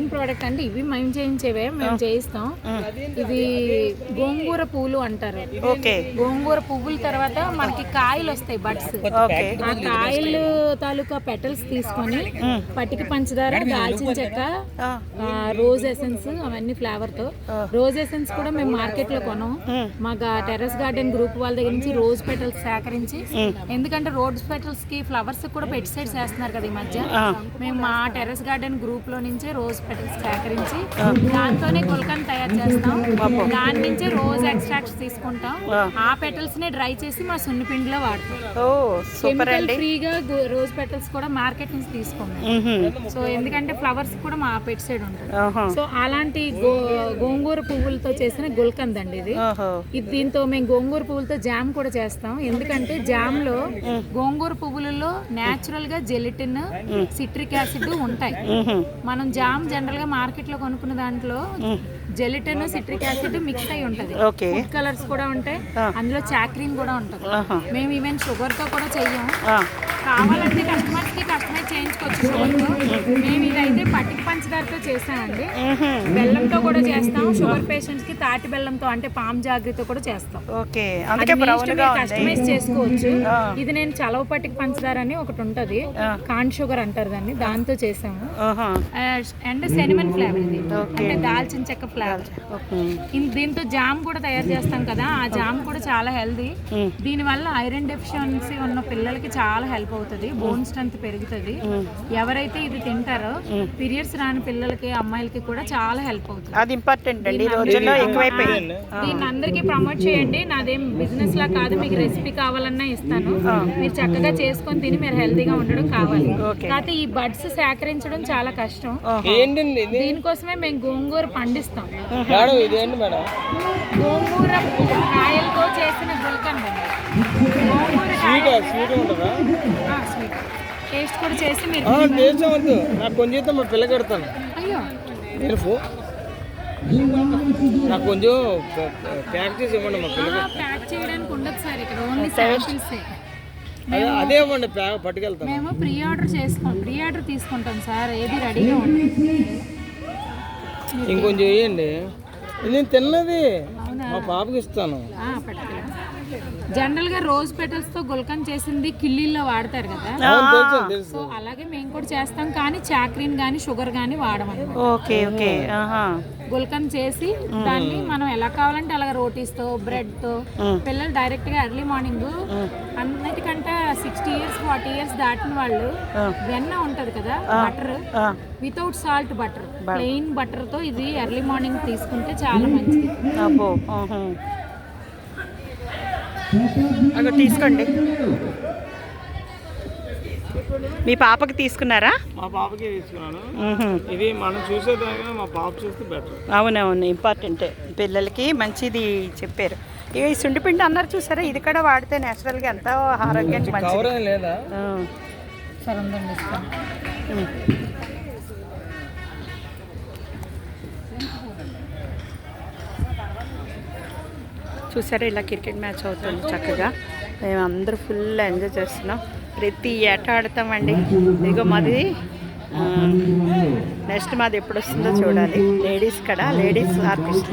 Main product అంటే ఇవి మేము చేయించేవే, మేము చేయిస్తాం. ఇది గోంగూర పూలు అంటారు. గోంగూర పువ్వుల తర్వాత మనకి కాయలు వస్తాయి, బడ్స్. ఆ కాయలు తాలూకా పెటల్స్ తీసుకొని పట్టిక పంచదార, దాల్చిన చెక్క, రోజ్ ఎసెన్స్, అవన్నీ ఫ్లేవర్ తో. రోజ్ ఎసెన్స్ కూడా మేము మార్కెట్ లో కొనం. మాకు టెర్రస్ గార్డెన్ గ్రూప్ వాళ్ళ దగ్గర నుంచి రోజ్ పెటల్స్ సేకరించి, ఎందుకంటే రోజ్ పెటల్స్ కి ఫ్లవర్స్ కూడా పెస్టిసైడ్స్ వేస్తున్నారు కదా ఈ మధ్య. మేము మా టెర్రస్ గార్డెన్ గ్రూప్ లో నుంచే రోజ్ పెటల్స్ సేకరించి దాంతోనే గుల్కన్ తయారు చేస్తాం. దాని నుంచే రోజ్ ఎక్స్ట్రాక్ట్స్ తీసుకుంటాం. ఆ పెటల్స్ నే డ్రై చేసి మా సున్నిపిండిలో వాడతాం. కెమికల్ ఫ్రీగా రోజ్ పెటల్స్ కూడా మార్కెట్ నుంచి తీసుకోండి. సో ఎందుకంటే ఫ్లవర్స్ కూడా మా పెస్టిసైడ్ ఉంటుంది. సో అలాంటి గోంగూర పువ్వులతో చేసిన గుల్కంద్ అండి ఇది. దీంతో మేము గోంగూర పువ్వులతో జామ్ కూడా చేస్తాం. ఎందుకంటే జామ్ లో గోంగూర పువ్వులలో నేచురల్ గా జెలిటిన్, సిట్రిక్ యాసిడ్ ఉంటాయి. మనం జామ్ జనరల్ గా మార్కెట్ లో కొనుక్కున్న దాంట్లో జెలిటిన్, సిట్రిక్ యాసిడ్ మిక్స్ అయి ఉంటది. ఫుడ్ కలర్స్ కూడా ఉంటాయి, అందులో చాక్రీన్ కూడా ఉంటది. మేము ఈవెన్ షుగర్ తో కూడా చెయ్యం. కావాలంటే కస్టమర్స్ కి కస్టమైజ్ చేయించుకోవచ్చు షుగర్ తో. మేము ఇదైతే పట్టిక పంచదారతో చేస్తామండి. బెల్లంతో కూడా చేస్తాం. షుగర్ పేషెంట్స్ కి తాటి బెల్లంతో అంటే పామ్ జాగ్రత్త కూడా చేస్తాం. కస్టమైజ్ చేసుకోవచ్చు. ఇది నేను చలవ పట్టిక పంచదార అని ఒకటి ఉంటది, కాన్ షుగర్ అంటారు దాన్ని, దాంతో చేసాము. అండ్ సెనిమన్ ఫ్లేవర్ ఇది, అంటే దాల్చిన చెక్క ఫ్లేవర్. దీంతో జామ్ కూడా తయారు చేస్తాం కదా, ఆ జామ్ కూడా చాలా హెల్దీ. దీని వల్ల ఐరన్ డెఫిషియన్సీ ఉన్న పిల్లలకి చాలా హెల్ప్ అవుతుంది, బోన్ స్ట్రెంత్ పెరుగుతుంది. ఎవరైతే ఇది తింటారో పీరియడ్స్ రాని పిల్లలకి, అమ్మాయిలకి కూడా చాలా హెల్ప్ అవుతుంది. అది ఇంపార్టెంట్ అండి, ఈ రోజుల్లో ఎక్కువైపోయింది. దీన్ని అందరికీ ప్రమోట్ చేయండి. నాదేం బిజినెస్ లా కాదు, మీకు రెసిపీ కావాలన్నా ఇస్తాను. మీరు చక్కగా చేసుకొని తిని మీరు హెల్తీగా ఉండడం కావాలి. కాకపోతే ఈ బడ్స్ సేకరించడం చాలా కష్టం. దీనికోసమే మేము గోంగూర పండిస్తాం. గోంగూర కాయలతో చేసిన గుల్కంద్ అండి. గోంగూర టేస్ట్ కూడా చేసి మీరు నాకు కొంచెం మా పిల్ల కడతాను. అయ్యో నాకు కొంచెం ప్యాక్ చేసి ఇవ్వండి మా పిల్ల. ప్యాక్ చేయడానికి ఉండదు సార్, ఇక్కడ ఓన్లీ శాంపిల్స్. అదే ఇవ్వండి, పట్టుకెళ్తాం. మేము ప్రీ ఆర్డర్ తీసుకుంటాం సార్, ఏది రెడీగా ఉంటుంది. ఇంకొంచెం వేయండి, నేను తిన్నది మా పాపకి ఇస్తాను. జనరల్ గా రోజ్ పెటల్స్ తో గుల్కన్ చేసింది కిల్లీల్లో వాడతారు కదా, సో అలాగే మేము కూడా చేస్తాం. కానీ చాక్రీన్ గానీ షుగర్ గానీ వాడమన్నమాట. గుల్కన్ చేసి దాన్ని మనం ఎలా కావాలంటే అలాగే రోటీస్ తో, బ్రెడ్ తో. పిల్లలు డైరెక్ట్ గా ఎర్లీ మార్నింగ్, అన్నిటికంటే 60 years 40 years దాటిన వాళ్ళు వెన్న ఉంటది కదా, butter without salt butter, plain butter తో ఇది ఎర్లీ మార్నింగ్ తీసుకుంటే చాలా మంచిది. తీసుకోండి. మీ పాపకి తీసుకున్నారా? మా పాపకి తీసుకున్నాను. ఇది మనం చూసేదాకా మా పాప చూస్తే బెటర్. అవునవును, ఇంపార్టెంటే, పిల్లలకి మంచిది చెప్పారు. ఇక ఈ సుండిపిండి అన్నారు చూసారా, ఇది కూడా వాడితే నేచురల్గా ఎంతో ఆరోగ్యానికి మంచిది. లేదా సరే ఉందండి, ఇస్తాను. చూసారా ఇలా క్రికెట్ మ్యాచ్ అవుతుంది చక్కగా, మేము అందరూ ఫుల్ ఎంజాయ్ చేస్తున్నాం. ప్రతి ఏట ఆడతామండి. ఇదిగో మాది నెక్స్ట్ మాది ఎప్పుడు వస్తుందో చూడాలి. లేడీస్ కదా, లేడీస్ ఆర్టిస్ట్.